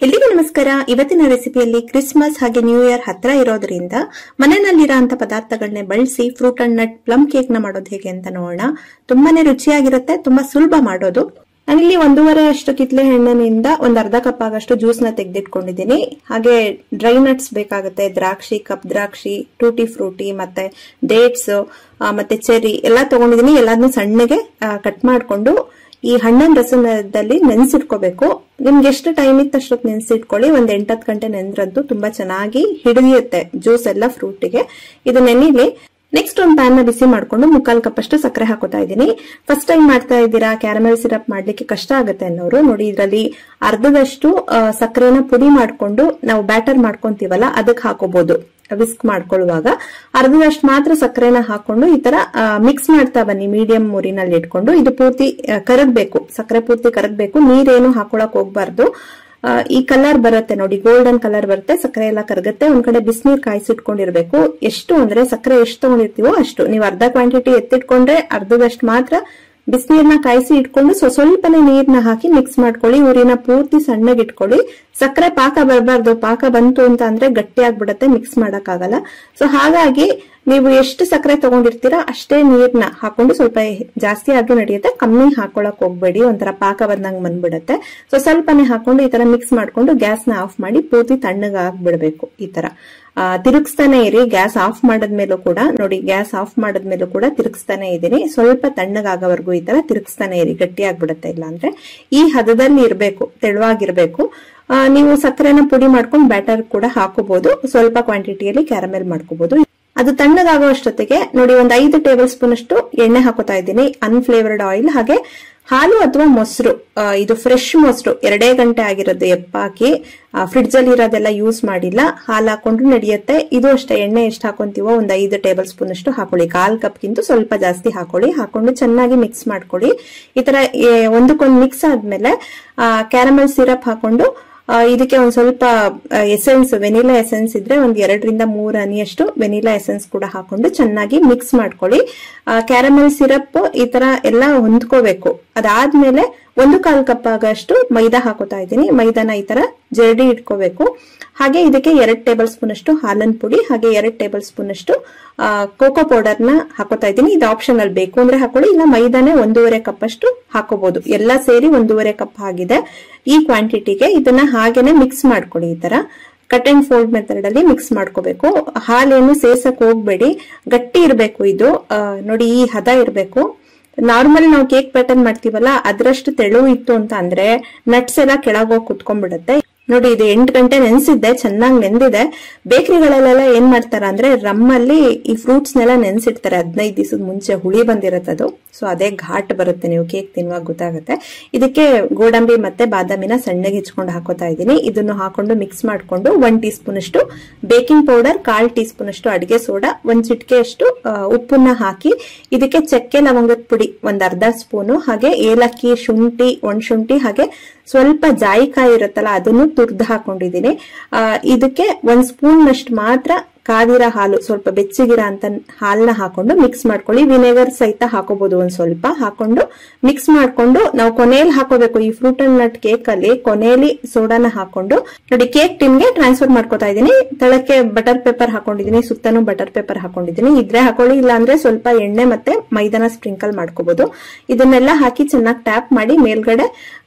ಎಲ್ರಿಗೂ ನಮಸ್ಕಾರ. ಇವತ್ತಿನ ರೆಸಿಪಿಯಲ್ಲಿ ಕ್ರಿಸ್ಮಸ್ ಹಾಗೆ ನ್ಯೂ ಇಯರ್ ಹತ್ರ ಇರೋದ್ರಿಂದ ಮನೆಯಲ್ಲಿರೋಂತ ಪದಾರ್ಥಗಳನ್ನೇ ಬಳಸಿ fruit and nut plum cake ನ ಮಾಡೋದು ಹೇಗೆ ಅಂತ ನೋಡೋಣ. ತುಂಬಾನೇ ರುಚಿಯಾಗಿರುತ್ತೆ, ತುಂಬಾ ಸುಲಭ ಮಾಡೋದು. ನಾನಿಲ್ಲಿ 1.5 ಅಷ್ಟು ಕಿತ್ಲೆ ಹಣ್ಣಿನಿಂದ ಒಂದು ಅರ್ಧ ಕಪ್ ಆಗಷ್ಟು ಜ್ಯೂಸ್ ನ ತೆಗೆದಿಟ್ಕೊಂಡಿದ್ದೀನಿ. ಹಾಗೆ ಡ್ರೈ ನಟ್ಸ್ ಬೇಕಾಗುತ್ತೆ, ದ್ರಾಕ್ಷಿ, ಕಪ್ ದ್ರಾಕ್ಷಿ, ಟೂಟಿ ಫ್ರೂಟಿ, ಮತ್ತೆ ಡೇಟ್ಸ್, ಮತ್ತೆ ಚೆರಿ ಎಲ್ಲ ತಗೊಂಡಿದ್ದೀನಿ. ಎಲ್ಲಾದ್ನೂ ಸಣ್ಣಗೆ ಕಟ್ ಮಾಡ್ಕೊಂಡು ಈ ಹಣ್ಣಿನ ರಸದಲ್ಲಿ ನೆನೆಸಿಟ್ಕೋಬೇಕು. ನಿಮ್ಗೆ ಎಷ್ಟು ಟೈಮ್ ಇತ್ತು ಅಷ್ಟೊತ್ತು ನೆನೆಸಿಟ್ಕೊಳ್ಳಿ. ಒಂದ್ 8-10 ಗಂಟೆ ನೆನೆದ್ರಂತೂ ತುಂಬಾ ಚೆನ್ನಾಗಿ ಹಿಡಿಯುತ್ತೆ ಜ್ಯೂಸ್ ಎಲ್ಲ ಫ್ರೂಟಿಗೆ. ಇದು ನೆನಿಲಿ. ನೆಕ್ಸ್ಟ್ ಒಂದು ಪ್ಯಾನ್ ನ ಬಿಸಿ ಮಾಡ್ಕೊಂಡು 1/4 ಕಪ್ ಅಷ್ಟು ಸಕ್ಕರೆ ಹಾಕೋತಾ ಇದ್ದೀನಿ. ಫಸ್ಟ್ ಟೈಮ್ ಮಾಡ್ತಾ ಇದ್ದೀರಾ, ಕ್ಯಾರಮೆಲ್ ಸಿರಪ್ ಮಾಡ್ಲಿಕ್ಕೆ ಕಷ್ಟ ಆಗುತ್ತೆ ಅನ್ನೋರು ನೋಡಿ, ಇದರಲ್ಲಿ ಅರ್ಧದಷ್ಟು ಸಕ್ಕರೆನ ಪುಡಿ ಮಾಡ್ಕೊಂಡು ನಾವು ಬ್ಯಾಟರ್ ಮಾಡ್ಕೊಂತೀವಲ್ಲ ಅದಕ್ಕೆ ಹಾಕೋಬಹುದು. ವಿಸ್ಕ್ ಮಾಡ್ಕೊಳ್ಳುವಾಗ ಅರ್ಧದಷ್ಟು ಮಾತ್ರ ಸಕ್ಕರೆನ ಹಾಕೊಂಡು ಈ ತರ ಮಿಕ್ಸ್ ಮಾಡ್ತಾ ಬನ್ನಿ. ಮೀಡಿಯಂ ಉರಿನಲ್ಲಿ ಇಟ್ಕೊಂಡು ಇದು ಪೂರ್ತಿ ಕರಗಬೇಕು, ಸಕ್ಕರೆ ಪೂರ್ತಿ ಕರಗಬೇಕು. ನೀರೇನು ಹಾಕೊಳಕ್ ಹೋಗ್ಬಾರ್ದು. ಈ ಕಲರ್ ಬರುತ್ತೆ ನೋಡಿ, ಗೋಲ್ಡನ್ ಕಲರ್ ಬರುತ್ತೆ, ಸಕ್ಕರೆ ಎಲ್ಲ ಕರಗುತ್ತೆ. ಒಂದ್ ಕಡೆ ಬಿಸಿನೀರ್ ಕಾಯಿಸಿಟ್ಕೊಂಡಿರ್ಬೇಕು. ಎಷ್ಟು ಅಂದ್ರೆ ಸಕ್ಕರೆ ಎಷ್ಟು ತಗೊಂಡಿರ್ತೀವೋ ಅಷ್ಟು. ನೀವು ಅರ್ಧ ಕ್ವಾಂಟಿಟಿ ಎತ್ತಿಟ್ಕೊಂಡ್ರೆ ಅರ್ಧದಷ್ಟು ಮಾತ್ರ ಬಿಸಿನೀರ್ನ ಕಾಯಿಸಿ ಇಟ್ಕೊಂಡು ಸ್ವಲ್ಪನೇ ನೀರ್ನ ಹಾಕಿ ಮಿಕ್ಸ್ ಮಾಡ್ಕೊಳ್ಳಿ. ಊರಿನ ಪೂರ್ತಿ ಸಣ್ಣಗೆ ಇಟ್ಕೊಳ್ಳಿ. ಸಕ್ಕರೆ ಪಾಕ ಬರಬಾರ್ದು. ಪಾಕ ಬಂತು ಅಂತ ಅಂದ್ರೆ ಗಟ್ಟಿ ಆಗ್ಬಿಡತ್ತೆ, ಮಿಕ್ಸ್ ಮಾಡಕ್ ಆಗಲ್ಲ. ಸೊ ಹಾಗಾಗಿ ನೀವು ಎಷ್ಟು ಸಕ್ಕರೆ ತಗೊಂಡಿರ್ತೀರಾ ಅಷ್ಟೇ ನೀರ್ನ ಹಾಕೊಂಡು, ಸ್ವಲ್ಪ ಜಾಸ್ತಿ ಆದ್ರೂ ನಡೆಯುತ್ತೆ, ಕಮ್ಮಿ ಹಾಕೊಳಕ್ ಹೋಗ್ಬೇಡಿ, ಒಂಥರ ಪಾಕ ಬಂದಂಗ್ ಬಂದ್ಬಿಡತ್ತೆ. ಸೊ ಸ್ವಲ್ಪನೇ ಹಾಕೊಂಡು ಈ ತರ ಮಿಕ್ಸ್ ಮಾಡ್ಕೊಂಡು ಗ್ಯಾಸ್ ನ ಆಫ್ ಮಾಡಿ ಪೂರ್ತಿ ತಣ್ಣಗ ಆಗ್ಬಿಡ್ಬೇಕು. ಈ ತರ ತಿರುಗಿಸ್ತಾನೆ ಇರಿ. ಗ್ಯಾಸ್ ಆಫ್ ಮಾಡದ್ಮೇಲೂ ಕೂಡ ನೋಡಿ, ಗ್ಯಾಸ್ ಆಫ್ ಮಾಡದ್ಮೇಲೂ ಕೂಡ ತಿರುಗಿಸ್ತಾನೆ ಇದೀನಿ. ಸ್ವಲ್ಪ ತಣ್ಣಗಾಗೋವರೆಗೂ ಈ ತರ ತಿರುಗಿಸ್ತಾನೆ ಇರಿ, ಗಟ್ಟಿ ಆಗ್ಬಿಡತ್ತೆ. ಇಲ್ಲ ಅಂದ್ರೆ ಈ ಹದದಲ್ಲಿ ಇರ್ಬೇಕು, ತೆಳುವಾಗಿರ್ಬೇಕು. ನೀವು ಸಕ್ಕರೆನ ಪುಡಿ ಮಾಡ್ಕೊಂಡು ಬ್ಯಾಟರ್ ಕೂಡ ಹಾಕೋಬಹುದು. ಸ್ವಲ್ಪ ಕ್ವಾಂಟಿಟಿಯಲ್ಲಿ ಕ್ಯಾರಮೆಲ್ ಮಾಡ್ಕೋಬಹುದು. ಅದು ತಣ್ಣಗಾಗೋ ಅಷ್ಟೊತ್ತಿಗೆ ನೋಡಿ, ಒಂದು 5 ಟೇಬಲ್ ಸ್ಪೂನ್ ಅಷ್ಟು ಎಣ್ಣೆ ಹಾಕೋತಾ ಇದ್ದೀನಿ, ಅನ್ಫ್ಲೇವರ್ಡ್ ಆಯಿಲ್. ಹಾಗೆ ಹಾಲು ಅಥವಾ ಮೊಸರು, ಇದು ಫ್ರೆಶ್ ಮೊಸರು 2 ಗಂಟೆ ಆಗಿರೋದು ಎಪ್ಪಾಕಿ, ಫ್ರಿಡ್ಜ್ ಅಲ್ಲಿ ಇರೋದೆಲ್ಲ ಯೂಸ್ ಮಾಡಿಲ್ಲ. ಹಾಲು ಹಾಕೊಂಡ್ರು ನಡೆಯುತ್ತೆ. ಇದು ಅಷ್ಟೇ, ಎಣ್ಣೆ ಎಷ್ಟು ಹಾಕೊಂತೀವೋ ಒಂದು 5 ಟೇಬಲ್ ಸ್ಪೂನ್ ಅಷ್ಟು ಹಾಕೊಳ್ಳಿ. 1/4 ಕಪ್ಗಿಂತ ಸ್ವಲ್ಪ ಜಾಸ್ತಿ ಹಾಕೊಳ್ಳಿ. ಹಾಕೊಂಡು ಚೆನ್ನಾಗಿ ಮಿಕ್ಸ್ ಮಾಡ್ಕೊಳ್ಳಿ. ಈ ತರ ಒಂದಕ್ಕೊಂದು ಮಿಕ್ಸ್ ಆದ್ಮೇಲೆ ಕ್ಯಾರಮೆಲ್ ಸಿರಪ್ ಹಾಕೊಂಡು ಇದಕ್ಕೆ ಒಂದ್ ಸ್ವಲ್ಪ ಎಸೆನ್ಸ್, ವೆನಿಲಾ ಎಸೆನ್ಸ್ ಇದ್ರೆ ಒಂದ್ 2-3 ಹನಿಯಷ್ಟು ವೆನಿಲಾ ಎಸೆನ್ಸ್ ಕೂಡ ಹಾಕೊಂಡು ಚೆನ್ನಾಗಿ ಮಿಕ್ಸ್ ಮಾಡ್ಕೊಳ್ಳಿ. ಕ್ಯಾರಮೆಲ್ ಸಿರಪ್ ಈ ತರ ಎಲ್ಲ ಹೊಂದ್ಕೋಬೇಕು. ಅದಾದ್ಮೇಲೆ 1/4 ಕಪ್ ಆಗಷ್ಟು ಮೈದಾ ಹಾಕೋತಾ ಇದ್ದೀನಿ. ಮೈದಾನ ಈ ತರ ಜರಡಿ ಇಟ್ಕೋಬೇಕು. ಹಾಗೆ ಇದಕ್ಕೆ 2 ಟೇಬಲ್ ಸ್ಪೂನ್ ಅಷ್ಟು ಹಾಲಿನ ಪುಡಿ, ಹಾಗೆ 2 ಟೇಬಲ್ ಸ್ಪೂನ್ ಅಷ್ಟು ಕೋಕೋ ಪೌಡರ್ ನ ಹಾಕೋತಾ ಇದ್ದೀನಿ. ಇದು ಆಪ್ಷನಲ್, ಬೇಕು ಅಂದ್ರೆ ಹಾಕೊಳ್ಳಿ, ಇಲ್ಲ ಮೈದಾನೆ 1.5 ಕಪ್ ಅಷ್ಟು ಹಾಕೋಬಹುದು. ಎಲ್ಲ ಸೇರಿ 1.5 ಕಪ್ ಆಗಿದೆ ಈ ಕ್ವಾಂಟಿಟಿಗೆ. ಇದನ್ನ ಹಾಗೇನೆ ಮಿಕ್ಸ್ ಮಾಡ್ಕೊಳ್ಳಿ. ಈ ತರ ಕಟ್ ಅಂಡ್ ಫೋಲ್ಡ್ ಮೆಥಡ್ ಅಲ್ಲಿ ಮಿಕ್ಸ್ ಮಾಡ್ಕೋಬೇಕು. ಹಾಲೇನು ಸೇಸಕ್ ಹೋಗ್ಬೇಡಿ, ಗಟ್ಟಿ ಇರ್ಬೇಕು. ಇದು ನೋಡಿ, ಈ ಹದ ಇರ್ಬೇಕು. ನಾರ್ಮಲ್ ನಾವು ಕೇಕ್ ಪ್ಯಾಟರ್ನ್ ಮಾಡ್ತೀವಲ್ಲ ಅದರಷ್ಟು ತೆಳು ಇತ್ತು ಅಂತ ಅಂದ್ರೆ ನಟ್ಸ್ ಎಲ್ಲ ಕೆಳಗೋಗಿ ಕುತ್ಕೊಂಡ್ಬಿಡುತ್ತೆ. ನೋಡಿ, ಇದು 8 ಗಂಟೆ ನೆನ್ಸಿದ್ದೆ, ಚೆನ್ನಾಗಿ ನೆಂದಿದೆ. ಬೇಕರಿಗಳಲ್ಲೆಲ್ಲ ಏನ್ ಮಾಡ್ತಾರ ಅಂದ್ರೆ ರಮ್ ಅಲ್ಲಿ ಈ ಫ್ರೂಟ್ಸ್ ನೆಲ್ಲ ನೆನ್ಸಿಡ್ತಾರೆ 15 ದಿವಸದ ಮುಂಚೆ, ಹುಳಿ ಬಂದಿರತ್ತದು. ಸೊ ಅದೇ ಘಾಟ್ ಬರುತ್ತೆ, ನೀವು ಕೇಕ್ ತಿನ್ನುವಾಗ ಗೊತ್ತಾಗುತ್ತೆ. ಇದಕ್ಕೆ ಗೋಡಂಬಿ ಮತ್ತೆ ಬಾದಾಮಿನ ಸಣ್ಣಗೆ ಹೆಚ್ಕೊಂಡು ಹಾಕೋತಾ ಇದ್ದೀನಿ. ಇದನ್ನು ಹಾಕೊಂಡು ಮಿಕ್ಸ್ ಮಾಡ್ಕೊಂಡು 1 ಟೀ ಸ್ಪೂನ್ ಅಷ್ಟು ಬೇಕಿಂಗ್ ಪೌಡರ್, 1/4 ಟೀ ಸ್ಪೂನ್ ಅಷ್ಟು ಅಡಿಗೆ ಸೋಡಾ, 1 ಚಿಟಿಕೆ ಅಷ್ಟು ಉಪ್ಪನ್ನ ಹಾಕಿ ಇದಕ್ಕೆ ಚಕ್ಕೆ ಲವಂಗದ ಪುಡಿ ಒಂದ್ ಅರ್ಧ ಸ್ಪೂನು, ಹಾಗೆ ಏಲಕ್ಕಿ, ಶುಂಠಿ, ಒಣಶುಂಠಿ, ಹಾಗೆ ಸ್ವಲ್ಪ ಜಾಯಿಕಾಯಿ ಇರುತ್ತಲ್ಲ ಅದನ್ನು ತುರ್ದು ಹಾಕೊಂಡಿದ್ದೀನಿ. ಇದಕ್ಕೆ 1 ಸ್ಪೂನ್ ನಷ್ಟು ಮಾತ್ರ ಕಾದಿರ ಹಾಲು, ಸ್ವಲ್ಪ ಬೆಚ್ಚಗಿರ ಅಂತ ಹಾಲನ್ನ ಹಾಕೊಂಡು ಮಿಕ್ಸ್ ಮಾಡ್ಕೊಳ್ಳಿ. ವಿನೆಗರ್ ಸಹಿತ ಹಾಕೋಬಹುದು, ಒಂದ್ ಸ್ವಲ್ಪ ಹಾಕೊಂಡು ಮಿಕ್ಸ್ ಮಾಡ್ಕೊಂಡು ನಾವು ಕೊನೆಯಲ್ಲಿ ಹಾಕೋಬೇಕು. ಈ ಫ್ರೂಟ್ ಅಂಡ್ ನಟ್ ಕೇಕ್ ಅಲ್ಲಿ ಕೊನೆಯಲ್ಲಿ ಸೋಡಾನ ಹಾಕೊಂಡು ನೋಡಿ ಕೇಕ್ ಟಿನ್ಗೆ ಟ್ರಾನ್ಸ್ಫರ್ ಮಾಡ್ಕೋತಾ ಇದ್ದೀನಿ. ತಳಕ್ಕೆ ಬಟರ್ ಪೇಪರ್ ಹಾಕೊಂಡಿದ್ದೀನಿ, ಸುತ್ತನೂ ಬಟರ್ ಪೇಪರ್ ಹಾಕೊಂಡಿದ್ದೀನಿ. ಇದ್ರೆ ಹಾಕೊಳ್ಳಿ, ಇಲ್ಲ ಅಂದ್ರೆ ಸ್ವಲ್ಪ ಎಣ್ಣೆ ಮತ್ತೆ ಮೈದಾನ ಸ್ಪ್ರಿಂಕಲ್ ಮಾಡ್ಕೋಬಹುದು. ಇದನ್ನೆಲ್ಲ ಹಾಕಿ ಚೆನ್ನಾಗಿ ಟ್ಯಾಪ್ ಮಾಡಿ ಮೇಲ್ಗಡೆ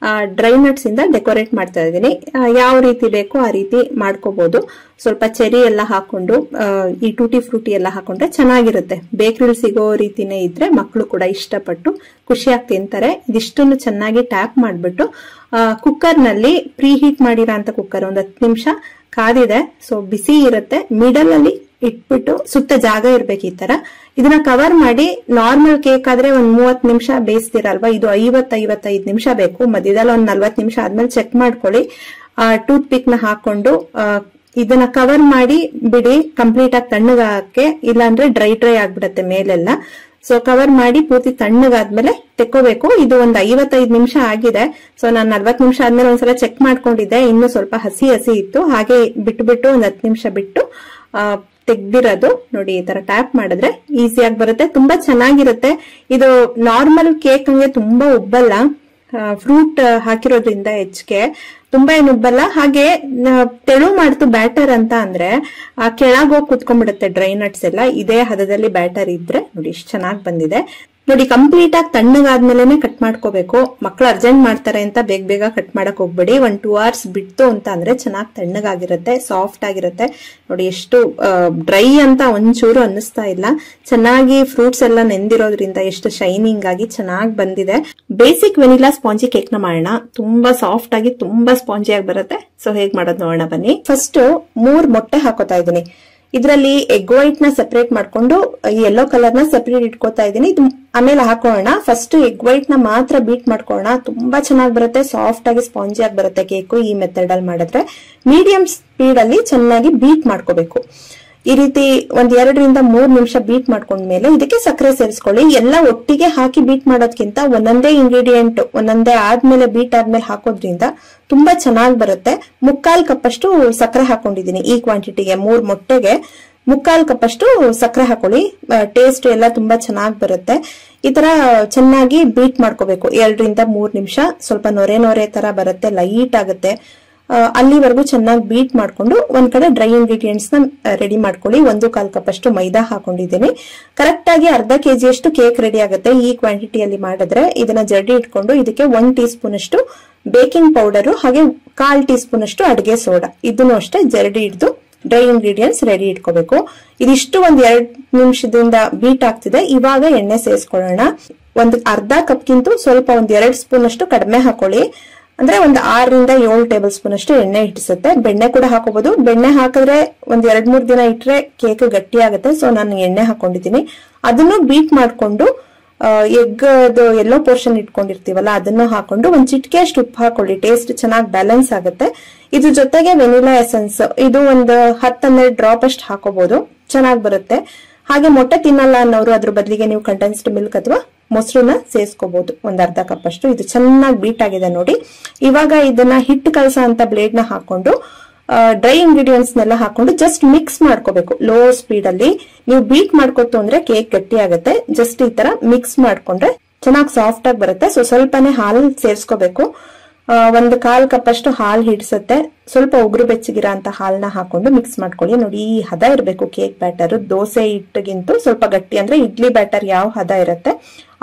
ಡ್ರೈ ನಟ್ಸ್ ಇಂದ ಡೆಕೋರೇಟ್ ಮಾಡ್ತಾ ಇದ್ದೀನಿ. ಯಾವ ರೀತಿ ಬೇಕೋ ಆ ರೀತಿ ಮಾಡ್ಕೋಬಹುದು. ಸ್ವಲ್ಪ ಚೆರಿ ಎಲ್ಲ ಹಾಕೊಂಡು ಈ ಟೂಟಿ ಫ್ರೂಟಿ ಎಲ್ಲ ಹಾಕೊಂಡ್ರೆ ಚೆನ್ನಾಗಿರುತ್ತೆ. ಬೇಕರಿಲಿ ಸಿಗೋ ರೀತಿನೇ ಇದ್ರೆ ಮಕ್ಕಳು ಕೂಡ ಇಷ್ಟಪಟ್ಟು ಖುಷಿಯಾಗಿ ತಿಂತಾರೆ. ಇದಿಷ್ಟನ್ನು ಚೆನ್ನಾಗಿ ಟ್ಯಾಪ್ ಮಾಡ್ಬಿಟ್ಟು ಕುಕ್ಕರ್ ನಲ್ಲಿ ಪ್ರೀ ಹೀಟ್ ಮಾಡಿರೋ ಅಂತ ಕುಕ್ಕರ್ ಒಂದು 10 ನಿಮಿಷ ಕಾದಿದೆ. ಸೊ ಬಿಸಿ ಇರುತ್ತೆ, ಮಿಡಲ್ ಅಲ್ಲಿ ಇಟ್ಬಿಟ್ಟು ಸುತ್ತ ಜಾಗ ಇರ್ಬೇಕು. ಈ ತರ ಇದನ್ನ ಕವರ್ ಮಾಡಿ, ನಾರ್ಮಲ್ ಕೇಕ್ ಆದ್ರೆ ಒಂದ್ 30 ನಿಮಿಷ ಬೇಯಿಸ್ತೀರಲ್ವಾ, ಇದು 50-55 ನಿಮಿಷ ಬೇಕು. ಮಧ್ಯದಲ್ಲಿ ಒಂದ್ 40 ನಿಮಿಷ ಆದ್ಮೇಲೆ ಚೆಕ್ ಮಾಡ್ಕೊಳ್ಳಿ. ಟೂತ್ ಪಿಕ್ ನ ಹಾಕೊಂಡು ಇದನ್ನ ಕವರ್ ಮಾಡಿ ಬಿಡಿ, ಕಂಪ್ಲೀಟ್ ಆಗಿ ತಣ್ಣಗಾಕೆ, ಇಲ್ಲಾಂದ್ರೆ ಡ್ರೈ ಆಗ್ಬಿಡತ್ತೆ ಮೇಲೆಲ್ಲ. ಸೊ ಕವರ್ ಮಾಡಿ ಪೂರ್ತಿ ತಣ್ಣಗಾದ್ಮೇಲೆ ತೆಕ್ಕೋಬೇಕು. ಇದು ಒಂದು 55 ನಿಮಿಷ ಆಗಿದೆ. ಸೊ ನಾನು 40 ನಿಮಿಷ ಆದ್ಮೇಲೆ ಒಂದ್ಸಲ ಚೆಕ್ ಮಾಡ್ಕೊಂಡಿದ್ದೆ, ಇನ್ನು ಸ್ವಲ್ಪ ಹಸಿ ಇತ್ತು. ಹಾಗೆ ಬಿಟ್ಟು ಒಂದ್ 10 ನಿಮಿಷ ಬಿಟ್ಟು ತೆಗ್ದಿರೋದು ನೋಡಿ. ಈ ತರ ಟ್ಯಾಪ್ ಮಾಡಿದ್ರೆ ಈಸಿಯಾಗಿ ಬರುತ್ತೆ, ತುಂಬಾ ಚೆನ್ನಾಗಿರುತ್ತೆ. ಇದು ನಾರ್ಮಲ್ ಕೇಕ್ ಹಂಗೆ ತುಂಬಾ ಉಬ್ಬಲ್ಲ. ಫ್ರೂಟ್ ಹಾಕಿರೋದ್ರಿಂದ ಹೆಚ್ಚಿಗೆ ತುಂಬಾ ಏನು ಉಬ್ಬಲ್ಲ. ಹಾಗೆ ತೆಳು ಮಾಡ್ತು ಬ್ಯಾಟರ್ ಅಂತ ಅಂದ್ರೆ ಕೆಳಗೋಗಿ ಕುತ್ಕೊಂಡ್ಬಿಡುತ್ತೆ ಡ್ರೈ ನಟ್ಸ್ ಎಲ್ಲ. ಇದೇ ಹದದಲ್ಲಿ ಬ್ಯಾಟರ್ ಇದ್ರೆ ನೋಡಿ ಇಷ್ಟು ಚೆನ್ನಾಗಿ ಬಂದಿದೆ. ನೋಡಿ ಕಂಪ್ಲೀಟ್ ಆಗಿ ತಣ್ಣಗಾದ್ಮೇಲೆ ಕಟ್ ಮಾಡ್ಕೋಬೇಕು. ಮಕ್ಳು ಅರ್ಜೆಂಟ್ ಮಾಡ್ತಾರೆ ಅಂತ ಬೇಗ ಬೇಗ ಕಟ್ ಮಾಡಕ್ ಹೋಗ್ಬೇಡಿ. 1-2 hours ಬಿಟ್ಟು ಅಂತ ಅಂದ್ರೆ ಚೆನ್ನಾಗಿ ತಣ್ಣಗಾಗಿರುತ್ತೆ, ಸಾಫ್ಟ್ ಆಗಿರುತ್ತೆ. ನೋಡಿ ಎಷ್ಟು ಡ್ರೈ ಅಂತ ಒಂಚೂರು ಅನ್ನಿಸ್ತಾ ಇಲ್ಲ. ಚೆನ್ನಾಗಿ ಫ್ರೂಟ್ಸ್ ಎಲ್ಲ ನೆಂದಿರೋದ್ರಿಂದ ಎಷ್ಟು ಶೈನಿಂಗ್ ಆಗಿ ಚೆನ್ನಾಗಿ ಬಂದಿದೆ. ಬೇಸಿಕ್ ವೆನಿಲಾ ಸ್ಪಾಂಜಿ ಕೇಕ್ ನ ಮಾಡೋಣ. ತುಂಬಾ ಸಾಫ್ಟ್ ಆಗಿ ತುಂಬಾ ಸ್ಪಾಂಜಿ ಆಗಿ ಬರುತ್ತೆ. ಸೊ ಹೇಗ್ ಮಾಡೋದು ನೋಡೋಣ ಬನ್ನಿ. ಫಸ್ಟ್ 3 ಮೊಟ್ಟೆ ಹಾಕೋತಾ ಇದ್ದೀನಿ. ಇದರಲ್ಲಿ ಎಗ್ ವೈಟ್ ನ ಸೆಪರೇಟ್ ಮಾಡ್ಕೊಂಡು ಯೆಲ್ಲೋ ಕಲರ್ ನ ಸೆಪರೇಟ್ ಇಟ್ಕೋತಾ ಇದ್ದೀನಿ. ಇದು ಆಮೇಲೆ ಹಾಕೋಣ. ಫಸ್ಟ್ ಎಗ್ ವೈಟ್ ನ ಮಾತ್ರ ಬೀಟ್ ಮಾಡ್ಕೊಳ್ಳೋಣ. ತುಂಬಾ ಚೆನ್ನಾಗಿ ಬರುತ್ತೆ, ಸಾಫ್ಟ್ ಆಗಿ ಸ್ಪಾಂಜಿ ಆಗಿ ಬರುತ್ತೆ ಕೇಕು ಈ ಮೆಥಡ್ ಅಲ್ಲಿ ಮಾಡಿದ್ರೆ. ಮೀಡಿಯಂ ಸ್ಪೀಡ್ ಅಲ್ಲಿ ಚೆನ್ನಾಗಿ ಬೀಟ್ ಮಾಡ್ಕೋಬೇಕು. ಈ ರೀತಿ 1-2-3 ನಿಮಿಷ ಬೀಟ್ ಮಾಡ್ಕೊಂಡ್ಮೇಲೆ ಇದಕ್ಕೆ ಸಕ್ಕರೆ ಸೇರಿಸ್ಕೊಳ್ಳಿ. ಎಲ್ಲ ಒಟ್ಟಿಗೆ ಹಾಕಿ ಬೀಟ್ ಮಾಡೋದ್ಕಿಂತ ಒಂದೊಂದೇ ಇಂಗ್ರೀಡಿಯೆಂಟ್ ಒಂದೊಂದೇ ಆದ್ಮೇಲೆ ಬೀಟ್ ಆದ್ಮೇಲೆ ಹಾಕೋದ್ರಿಂದ ತುಂಬಾ ಚೆನ್ನಾಗಿ ಬರುತ್ತೆ. 3/4 ಕಪ್ ಅಷ್ಟು ಸಕ್ಕರೆ ಹಾಕೊಂಡಿದೀನಿ. ಈ ಕ್ವಾಂಟಿಟಿಗೆ 3 ಮೊಟ್ಟೆಗೆ 3/4 ಕಪ್ ಅಷ್ಟು ಸಕ್ಕರೆ ಹಾಕೊಳ್ಳಿ. ಟೇಸ್ಟ್ ಎಲ್ಲ ತುಂಬಾ ಚೆನ್ನಾಗಿ ಬರುತ್ತೆ. ಈ ತರ ಚೆನ್ನಾಗಿ ಬೀಟ್ ಮಾಡ್ಕೋಬೇಕು 2-3 ನಿಮಿಷ. ಸ್ವಲ್ಪ ನೊರೆ ತರ ಬರುತ್ತೆ, ಲೈಟ್ ಆಗುತ್ತೆ. ಅಲ್ಲಿವರೆಗೂ ಚೆನ್ನಾಗಿ ಬೀಟ್ ಮಾಡ್ಕೊಂಡು ಒಂದ್ ಕಡೆ ಡ್ರೈ ಇಂಗ್ರೀಡಿಯೆಂಟ್ಸ್ ನ ರೆಡಿ ಮಾಡ್ಕೊಳ್ಳಿ. 1/4 ಕಪ್ ಅಷ್ಟು ಮೈದಾ ಹಾಕೊಂಡಿದ್ದೀನಿ. ಕರೆಕ್ಟ್ ಆಗಿ ಅರ್ಧ ಕೆಜಿ ಅಷ್ಟು ಕೇಕ್ ರೆಡಿ ಆಗುತ್ತೆ ಈ ಕ್ವಾಂಟಿಟಿಯಲ್ಲಿ ಮಾಡಿದ್ರೆ. ಇದನ್ನ ಜರಡಿ ಇಟ್ಕೊಂಡು ಇದಕ್ಕೆ 1 ಟೀ ಸ್ಪೂನ್ ಅಷ್ಟು ಬೇಕಿಂಗ್ ಪೌಡರ್ ಹಾಗೆ 1/4 ಟೀ ಸ್ಪೂನ್ ಅಷ್ಟು ಅಡಿಗೆ ಸೋಡಾ ಇದನ್ನು ಅಷ್ಟೇ ಜರಡಿ ಹಿಡಿದು ಡ್ರೈ ಇಂಗ್ರೀಡಿಯೆಂಟ್ಸ್ ರೆಡಿ ಇಟ್ಕೋಬೇಕು. ಇದಿಷ್ಟು 1-2 ನಿಮಿಷದಿಂದ ಬೀಟ್ ಆಗ್ತಿದೆ. ಇವಾಗ ಎಣ್ಣೆ ಸೇರಿಸ್ಕೊಳ್ಳೋಣ. ಅರ್ಧ ಕಪ್ಗಿಂತ ಸ್ವಲ್ಪ 1-2 ಸ್ಪೂನ್ ಅಷ್ಟು ಕಡಿಮೆ ಹಾಕೊಳ್ಳಿ. ಅಂದ್ರೆ 6-7 ಟೇಬಲ್ ಸ್ಪೂನ್ ಅಷ್ಟು ಎಣ್ಣೆ ಹಿಡಿಸುತ್ತೆ. ಬೆಣ್ಣೆ ಕೂಡ ಹಾಕೋಬಹುದು. ಬೆಣ್ಣೆ ಹಾಕಿದ್ರೆ 1-2-3 ದಿನ ಇಟ್ರೆ ಕೇಕ್ ಗಟ್ಟಿ ಆಗುತ್ತೆ. ಸೊ ನಾನು ಎಣ್ಣೆ ಹಾಕೊಂಡಿದ್ದೀನಿ. ಅದನ್ನು ಬೀಟ್ ಮಾಡ್ಕೊಂಡು ಎಗ್ ಎಲ್ಲೋ ಪೋರ್ಷನ್ ಇಟ್ಕೊಂಡಿರ್ತೀವಲ್ಲ ಅದನ್ನು ಹಾಕೊಂಡು 1 ಚಿಟಿಕೆ ಅಷ್ಟು ಉಪ್ಪು ಹಾಕೊಳ್ಳಿ. ಟೇಸ್ಟ್ ಚೆನ್ನಾಗಿ ಬ್ಯಾಲೆನ್ಸ್ ಆಗುತ್ತೆ. ಇದ್ರ ಜೊತೆಗೆ ವೆನಿಲಾ ಎಸೆನ್ಸ್ ಇದು 10-12 ಡ್ರಾಪ್ ಅಷ್ಟು ಹಾಕೋಬಹುದು, ಚೆನ್ನಾಗಿ ಬರುತ್ತೆ. ಹಾಗೆ ಮೊಟ್ಟೆ ತಿನ್ನಲ್ಲ ಅನ್ನೋರು ಅದ್ರ ಬದಲಿಗೆ ನೀವು ಕಂಡೆನ್ಸ್ಡ್ ಮಿಲ್ಕ್ ಅಥವಾ ಮೊಸರನ್ನ ಸೇರಿಸ್ಕೋಬಹುದು. 1/2 ಕಪ್ ಅಷ್ಟು. ಇದು ಚೆನ್ನಾಗಿ ಬೀಟ್ ಆಗಿದೆ ನೋಡಿ. ಇವಾಗ ಇದನ್ನ ಹಿಟ್ಟು ಕಲಸ ಅಂತ ಬ್ಲೇಡ್ ನ ಹಾಕೊಂಡು ಡ್ರೈ ಇಂಗ್ರೀಡಿಯೆಂಟ್ಸ್ ನೆಲ್ಲ ಹಾಕೊಂಡು ಜಸ್ಟ್ ಮಿಕ್ಸ್ ಮಾಡ್ಕೋಬೇಕು. ಲೋ ಸ್ಪೀಡ್ ಅಲ್ಲಿ ನೀವು ಬೀಟ್ ಮಾಡ್ಕೊತು ಅಂದ್ರೆ ಕೇಕ್ ಗಟ್ಟಿ ಆಗುತ್ತೆ. ಜಸ್ಟ್ ಈ ತರ ಮಿಕ್ಸ್ ಮಾಡ್ಕೊಂಡ್ರೆ ಚೆನ್ನಾಗಿ ಸಾಫ್ಟ್ ಆಗಿ ಬರುತ್ತೆ. ಸೊ ಸ್ವಲ್ಪನೇ ಹಾಲು ಸೇರಿಸ್ಕೋಬೇಕು. 1/4 ಕಪ್ ಅಷ್ಟು ಹಾಲು ಹಿಡಿಸುತ್ತೆ. ಸ್ವಲ್ಪ ಉಗುರು ಬೆಚ್ಚಗಿರ ಅಂತ ಹಾಲನ್ನ ಹಾಕೊಂಡು ಮಿಕ್ಸ್ ಮಾಡ್ಕೊಳ್ಳಿ. ನೋಡಿ ಈ ಹದ ಇರಬೇಕು ಕೇಕ್ ಬ್ಯಾಟರ್. ದೋಸೆ ಹಿಟ್ಟಿಗಿಂತ ಸ್ವಲ್ಪ ಗಟ್ಟಿ ಅಂದ್ರೆ ಇಡ್ಲಿ ಬ್ಯಾಟರ್ ಯಾವ ಹದ ಇರುತ್ತೆ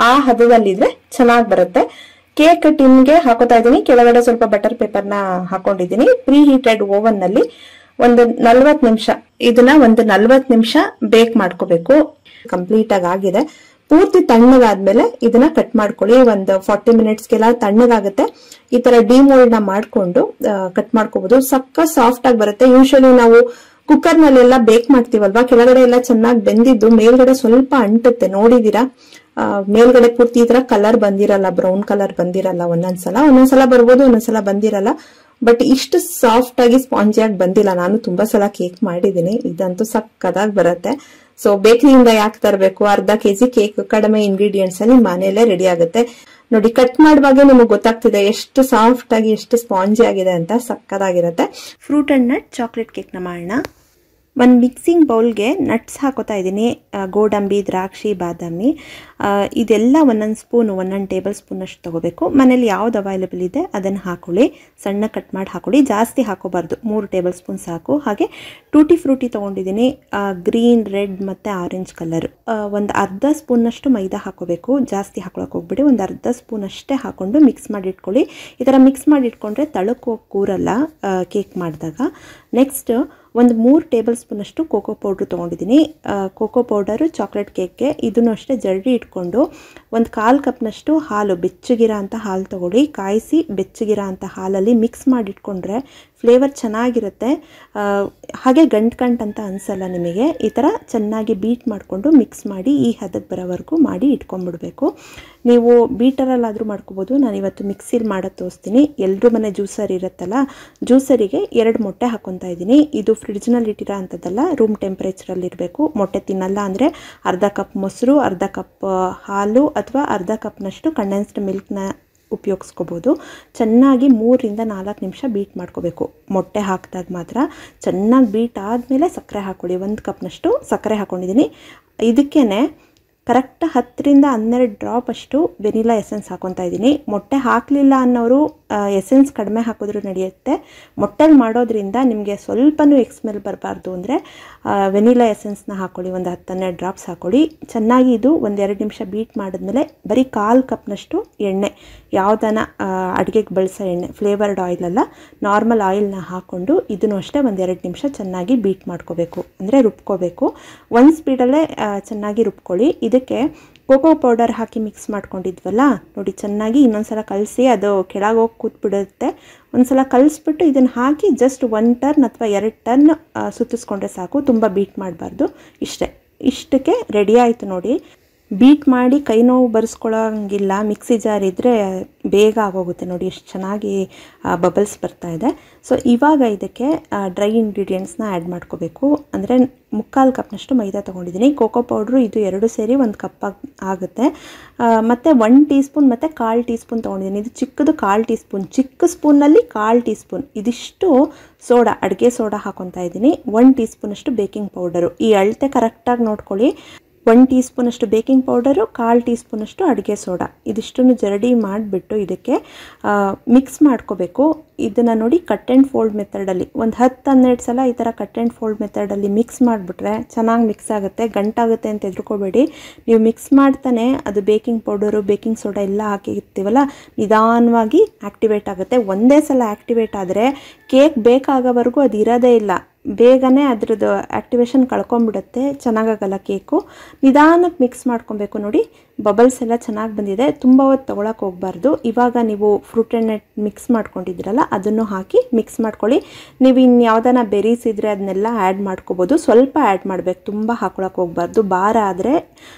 ಆ ಹದದಲ್ಲಿದ್ರೆ ಚೆನ್ನಾಗಿ ಬರುತ್ತೆ. ಕೇಕ್ ಟಿನ್ಗೆ ಹಾಕೋತಾ ಇದ್ದೀನಿ. ಕೆಳಗಡೆ ಸ್ವಲ್ಪ ಬಟರ್ ಪೇಪರ್ ನ ಹಾಕೊಂಡಿದ್ದೀನಿ. ಪ್ರೀ ಹೀಟೆಡ್ ಓವನ್ ನಲ್ಲಿ 40 ನಿಮಿಷ ಇದನ್ನ 40 ನಿಮಿಷ ಬೇಕ್ ಮಾಡ್ಕೋಬೇಕು. ಕಂಪ್ಲೀಟ್ ಆಗಿದೆ. ಪೂರ್ತಿ ತಣ್ಣಗಾದ್ಮೇಲೆ ಇದನ್ನ ಕಟ್ ಮಾಡ್ಕೊಳ್ಳಿ. 40 ಮಿನಿಟ್ಸ್ಗೆಲ್ಲ ತಣ್ಣಗಾಗುತ್ತೆ. ಈ ತರ ಡಿಮೋಲ್ಡ್ ನ ಮಾಡ್ಕೊಂಡು ಕಟ್ ಮಾಡ್ಕೋಬಹುದು. ಸಕ್ಕ ಸಾಫ್ಟ್ ಆಗಿ ಬರುತ್ತೆ. ಯೂಶಲಿ ನಾವು ಕುಕ್ಕರ್ ನಲ್ಲೆಲ್ಲ ಬೇಕ್ ಮಾಡ್ತೀವಲ್ವಾ, ಕೆಳಗಡೆ ಎಲ್ಲ ಚೆನ್ನಾಗಿ ಬೆಂದಿದ್ದು ಮೇಲ್ಗಡೆ ಸ್ವಲ್ಪ ಅಂಟುತ್ತೆ. ನೋಡಿದೀರಾ, ಮೇಲ್ಗಡೆ ಪೂರ್ತಿ ಈ ತರ ಕಲರ್ ಬಂದಿರಲ್ಲ, ಬ್ರೌನ್ ಕಲರ್ ಬಂದಿರಲ್ಲ. ಒಂದೊಂದ್ಸಲ ಬರ್ಬೋದು, ಒಂದೊಂದ್ಸಲ ಬಂದಿರಲ್ಲ. ಬಟ್ ಇಷ್ಟು ಸಾಫ್ಟ್ ಆಗಿ ಸ್ಪಾಂಜಿ ಆಗಿ ಬಂದಿಲ್ಲ. ನಾನು ತುಂಬಾ ಸಲ ಕೇಕ್ ಮಾಡಿದೀನಿ. ಇದಂತೂ ಸಕ್ಕದಾಗಿ ಬರುತ್ತೆ. ಸೊ ಬೇಕರಿಯಿಂದ ಯಾಕೆ ತರಬೇಕು? ಅರ್ಧ ಕೆಜಿ ಕೇಕ್ ಕಡಿಮೆ ಇಂಗ್ರೀಡಿಯೆಂಟ್ಸ್ ಅಲ್ಲಿ ಮನೆಯಲ್ಲೇ ರೆಡಿ ಆಗುತ್ತೆ. ನೋಡಿ ಕಟ್ ಮಾಡುವಾಗ ನಿಮಗೆ ಗೊತ್ತಾಗ್ತಿದೆ ಎಷ್ಟು ಸಾಫ್ಟ್ ಆಗಿ ಎಷ್ಟು ಸ್ಪಾಂಜಿ ಆಗಿದೆ ಅಂತ. ಸಕ್ಕದಾಗಿರುತ್ತೆ. Fruit and nut chocolate cake ನ ಮಾಡೋಣ. ಒಂದು ಮಿಕ್ಸಿಂಗ್ ಬೌಲ್ಗೆ ನಟ್ಸ್ ಹಾಕೋತಾ ಇದ್ದೀನಿ. ಗೋಡಂಬಿ, ದ್ರಾಕ್ಷಿ, ಬಾದಾಮಿ ಇದೆಲ್ಲ 1 ಸ್ಪೂನ್ 1 ಟೇಬಲ್ ಸ್ಪೂನ್ ಅಷ್ಟು ತಗೋಬೇಕು. ಮನೇಲಿ ಯಾವ್ದು ಅವೈಲೇಬಲ್ ಇದೆ ಅದನ್ನು ಹಾಕೊಳ್ಳಿ. ಸಣ್ಣ ಕಟ್ ಮಾಡಿ ಹಾಕೊಳ್ಳಿ. ಜಾಸ್ತಿ ಹಾಕೋಬಾರ್ದು, 3 ಟೇಬಲ್ ಸ್ಪೂನ್ ಸಾಕು. ಹಾಗೆ ಟೂಟಿ ಫ್ರೂಟಿ ತಗೊಂಡಿದ್ದೀನಿ. ಗ್ರೀನ್, ರೆಡ್ ಮತ್ತೆ ಆರೆಂಜ್ ಕಲರ್. ಒಂದು ಅರ್ಧ ಸ್ಪೂನ್ ಅಷ್ಟು ಮೈದಾ ಹಾಕೋಬೇಕು. ಜಾಸ್ತಿ ಹಾಕೊಳಕ್ ಹೋಗ್ಬಿಡಿ. ಒಂದು ಅರ್ಧ ಸ್ಪೂನ್ ಅಷ್ಟೇ ಹಾಕೊಂಡು ಮಿಕ್ಸ್ ಮಾಡಿ ಇಟ್ಕೊಳ್ಳಿ. ಈ ತರ ಮಿಕ್ಸ್ ಮಾಡಿ ಇಟ್ಕೊಂಡ್ರೆ ತಳಕ್ಕೆ ಹೋಗಿ ಕೂರಲ್ಲ ಕೇಕ್ ಮಾಡಿದಾಗ. ನೆಕ್ಸ್ಟ್ 3 ಟೇಬಲ್ ಸ್ಪೂನ್ ಅಷ್ಟು ಕೋಕೋ ಪೌಡ್ರ್ ತೊಗೊಂಡಿದ್ದೀನಿ. ಕೋಕೋ ಪೌಡರು ಚಾಕ್ಲೇಟ್ ಕೇಕ್ಗೆ. ಇದನ್ನು ಅಷ್ಟೇ ಜರಡಿ ಇಟ್ಕೊಂಡು 1/4 ಕಪ್ನಷ್ಟು ಹಾಲು, ಬೆಚ್ಚಗಿರ ಅಂತ ಹಾಲು ತಗೊಳ್ಳಿ. ಕಾಯಿಸಿ ಬೆಚ್ಚಗಿರ ಅಂತ ಹಾಲಲ್ಲಿ ಮಿಕ್ಸ್ ಮಾಡಿ ಇಟ್ಕೊಂಡ್ರೆ ಫ್ಲೇವರ್ ಚೆನ್ನಾಗಿರುತ್ತೆ. ಹಾಗೆ ಗಂಟು ಅಂತ ಅನಿಸಲ್ಲ ನಿಮಗೆ. ಈ ಥರ ಚೆನ್ನಾಗಿ ಬೀಟ್ ಮಾಡಿಕೊಂಡು ಮಿಕ್ಸ್ ಮಾಡಿ ಈ ಹದಕ್ಕೆ ಬರೋವರೆಗೂ ಮಾಡಿ ಇಟ್ಕೊಂಡ್ಬಿಡ್ಬೇಕು. ನೀವು ಬೀಟರಲ್ಲಾದರೂ ಮಾಡ್ಕೋಬೋದು. ನಾನಿವತ್ತು ಮಿಕ್ಸಿಲಿ ಮಾಡೋದು ತೋರಿಸ್ತೀನಿ. ಎಲ್ಲರೂ ಮನೆ ಜ್ಯೂಸರ್ ಇರುತ್ತಲ್ಲ, ಜ್ಯೂಸರಿಗೆ 2 ಮೊಟ್ಟೆ ಹಾಕ್ಕೊತಾ ಇದ್ದೀನಿ. ಇದು ಫ್ರಿಡ್ಜ್ನಲ್ಲಿ ಇಟ್ಟಿರೋ ಅಂಥದ್ದಲ್ಲ, ರೂಮ್ ಟೆಂಪ್ರೇಚರಲ್ಲಿ ಇರಬೇಕು. ಮೊಟ್ಟೆ ತಿನ್ನಲ್ಲ ಅಂದರೆ ಅರ್ಧ ಕಪ್ ಮೊಸರು, ಅರ್ಧ ಕಪ್ ಹಾಲು ಅಥವಾ ಅರ್ಧ ಕಪ್ನಷ್ಟು ಕಂಡೆನ್ಸ್ಡ್ ಮಿಲ್ಕ್ನ ಉಪಯೋಗಿಸ್ಕೋಬೋದು. ಚೆನ್ನಾಗಿ 3-4 ನಿಮಿಷ ಬೀಟ್ ಮಾಡ್ಕೋಬೇಕು. ಮೊಟ್ಟೆ ಹಾಕಿದಾಗ ಮಾತ್ರ ಚೆನ್ನಾಗಿ ಬೀಟ್ ಆದಮೇಲೆ ಸಕ್ಕರೆ ಹಾಕ್ಕೊಳ್ಳಿ. 1 ಕಪ್ನಷ್ಟು ಸಕ್ಕರೆ ಹಾಕ್ಕೊಂಡಿದ್ದೀನಿ. ಇದಕ್ಕೇ ಕರೆಕ್ಟ್ 10ರಿಂದ 12 ಡ್ರಾಪ್ ಅಷ್ಟು ವೆನಿಲಾ ಎಸೆನ್ಸ್ ಹಾಕೊತಾ ಇದ್ದೀನಿ. ಮೊಟ್ಟೆ ಹಾಕಲಿಲ್ಲ ಅನ್ನೋರು ಎಸೆನ್ಸ್ ಕಡಿಮೆ ಹಾಕಿದ್ರೂ ನಡೆಯುತ್ತೆ. ಮೊಟ್ಟೆಲಿ ಮಾಡೋದ್ರಿಂದ ನಿಮಗೆ ಸ್ವಲ್ಪನೂ ಸ್ಮೆಲ್ ಬರಬಾರ್ದು ಅಂದರೆ ವೆನಿಲಾ ಎಸೆನ್ಸ್ನ ಹಾಕ್ಕೊಳ್ಳಿ. ಒಂದು 10-12 ಡ್ರಾಪ್ಸ್ ಹಾಕ್ಕೊಳ್ಳಿ. ಚೆನ್ನಾಗಿ ಇದು 1-2 ನಿಮಿಷ ಬೀಟ್ ಮಾಡಿದ್ಮೇಲೆ ಬರೀ 1/4 ಕಪ್ನಷ್ಟು ಎಣ್ಣೆ, ಯಾವುದನ್ನ ಅಡುಗೆಗೆ ಬಳಸೋ ಎಣ್ಣೆ, ಫ್ಲೇವರ್ಡ್ ಆಯಿಲ್ ಅಲ್ಲ, ನಾರ್ಮಲ್ ಆಯಿಲ್ನ ಹಾಕ್ಕೊಂಡು ಇದನ್ನು ಅಷ್ಟೇ 1-2 ನಿಮಿಷ ಚೆನ್ನಾಗಿ ಬೀಟ್ ಮಾಡ್ಕೋಬೇಕು, ಅಂದರೆ ರುಬ್ಕೋಬೇಕು. ಒಂದು ಸ್ಪೀಡಲ್ಲೇ ಚೆನ್ನಾಗಿ ರುಬ್ಕೊಳ್ಳಿ. ಇದಕ್ಕೆ ಕೋಕೋ ಪೌಡರ್ ಹಾಕಿ ಮಿಕ್ಸ್ ಮಾಡ್ಕೊಂಡಿದ್ವಲ್ಲ ನೋಡಿ, ಚೆನ್ನಾಗಿ ಇನ್ನೊಂದು ಸಲ ಕಲಸಿ, ಅದು ಕೆಳಗೆ ಹೋಗಿ ಕೂತ್ಬಿಡುತ್ತೆ. ಒಂದು ಸಲ ಕಲಿಸ್ಬಿಟ್ಟು ಇದನ್ನು ಹಾಕಿ ಜಸ್ಟ್ 1 ಟರ್ನ್ ಅಥವಾ 2 ಟರ್ನ್ ಸುತ್ತಿಸ್ಕೊಂಡ್ರೆ ಸಾಕು, ತುಂಬ ಬೀಟ್ ಮಾಡಬಾರ್ದು. ಇಷ್ಟಕ್ಕೆ ರೆಡಿ ಆಯಿತು ನೋಡಿ. ಬೀಟ್ ಮಾಡಿ ಕೈ ನೋವು ಬರೆಸ್ಕೊಳ್ಳೋಂಗಿಲ್ಲ. ಮಿಕ್ಸಿ ಜಾರ್ ಇದ್ದರೆ ಬೇಗ ಆಗೋಗುತ್ತೆ ನೋಡಿ, ಎಷ್ಟು ಚೆನ್ನಾಗಿ ಬಬಲ್ಸ್ ಬರ್ತಾ ಇದೆ. ಸೊ ಇವಾಗ ಇದಕ್ಕೆ ಡ್ರೈ ಇಂಗ್ರೀಡಿಯೆಂಟ್ಸ್ನ ಆ್ಯಡ್ ಮಾಡ್ಕೋಬೇಕು. ಅಂದರೆ 3/4 ಕಪ್ನಷ್ಟು ಮೈದಾ ತೊಗೊಂಡಿದ್ದೀನಿ. ಕೋಕೋ ಪೌಡ್ರು ಇದು 2 ಸೇರಿ 1 ಕಪ್ ಆಗುತ್ತೆ. ಮತ್ತು 1 ಟೀ ಸ್ಪೂನ್ ಮತ್ತು 1/4 ಟೀ ಸ್ಪೂನ್ ತೊಗೊಂಡಿದ್ದೀನಿ. ಇದು ಚಿಕ್ಕದು 1/4 ಟೀ ಸ್ಪೂನ್, ಚಿಕ್ಕ ಸ್ಪೂನಲ್ಲಿ 1/4 ಟೀ ಸ್ಪೂನ್. ಇದಿಷ್ಟು ಸೋಡಾ, ಅಡುಗೆ ಸೋಡಾ ಹಾಕೊತಾ ಇದ್ದೀನಿ. 1 ಟೀ ಸ್ಪೂನಷ್ಟು ಬೇಕಿಂಗ್ ಪೌಡರು. ಈ ಅಳತೆ ಕರೆಕ್ಟಾಗಿ ನೋಡ್ಕೊಳ್ಳಿ. 1 ಟೀ ಸ್ಪೂನಷ್ಟು ಬೇಕಿಂಗ್ ಪೌಡರು, 1/4 ಟೀ ಸ್ಪೂನಷ್ಟು ಅಡುಗೆ ಸೋಡಾ, ಇದಿಷ್ಟನ್ನು ಜರಡಿ ಮಾಡಿಬಿಟ್ಟು ಇದಕ್ಕೆ ಮಿಕ್ಸ್ ಮಾಡ್ಕೋಬೇಕು. ಇದನ್ನು ನೋಡಿ ಕಟ್ ಆ್ಯಂಡ್ ಫೋಲ್ಡ್ ಮೆಥಡಲ್ಲಿ ಒಂದು 10-12 ಸಲ ಈ ಥರ ಕಟ್ ಆ್ಯಂಡ್ ಫೋಲ್ಡ್ ಮೆಥಡಲ್ಲಿ ಮಿಕ್ಸ್ ಮಾಡಿಬಿಟ್ರೆ ಚೆನ್ನಾಗಿ ಮಿಕ್ಸ್ ಆಗುತ್ತೆ. ಗಂಟಾಗುತ್ತೆ ಅಂತ ಹೆದರ್ಕೋಬೇಡಿ. ನೀವು ಮಿಕ್ಸ್ ಮಾಡ್ತಾನೆ ಅದು ಬೇಕಿಂಗ್ ಪೌಡರು, ಬೇಕಿಂಗ್ ಸೋಡಾ ಎಲ್ಲ ಹಾಕಿರ್ತೀವಲ್ಲ, ನಿಧಾನವಾಗಿ ಆ್ಯಕ್ಟಿವೇಟ್ ಆಗುತ್ತೆ. ಒಂದೇ ಸಲ ಆ್ಯಕ್ಟಿವೇಟ್ ಆದರೆ ಕೇಕ್ ಬೇಕಾಗೋವರೆಗೂ ಅದು ಇರೋದೇ ಇಲ್ಲ, ಬೇಗನೆ ಅದ್ರದ್ದು ಆ್ಯಕ್ಟಿವೇಶನ್ ಕಳ್ಕೊಂಬಿಡುತ್ತೆ, ಚೆನ್ನಾಗಾಗಲ್ಲ ಕೇಕು. ನಿಧಾನಕ್ಕೆ ಮಿಕ್ಸ್ ಮಾಡ್ಕೊಬೇಕು. ನೋಡಿ ಬಬಲ್ಸ್ ಎಲ್ಲ ಚೆನ್ನಾಗಿ ಬಂದಿದೆ, ತುಂಬ ಹೊತ್ತು ತೊಗೊಳಕ್ಕೆ ಹೋಗಬಾರ್ದು. ಇವಾಗ ನೀವು ಫ್ರೂಟ್ ಆ್ಯಂಡ್ ನಟ್ ಮಿಕ್ಸ್ ಮಾಡ್ಕೊಂಡಿದ್ದೀರಲ್ಲ ಅದನ್ನು ಹಾಕಿ ಮಿಕ್ಸ್ ಮಾಡ್ಕೊಳ್ಳಿ. ನೀವು ಇನ್ನು ಯಾವುದನ್ನ ಬೆರೀಸ್ ಇದ್ದರೆ ಅದನ್ನೆಲ್ಲ ಆ್ಯಡ್ ಮಾಡ್ಕೋಬೋದು. ಸ್ವಲ್ಪ ಆ್ಯಡ್ ಮಾಡಬೇಕು, ತುಂಬ ಹಾಕೊಳಕ್ಕೆ ಹೋಗಬಾರ್ದು. ಭಾರ ಆದರೆ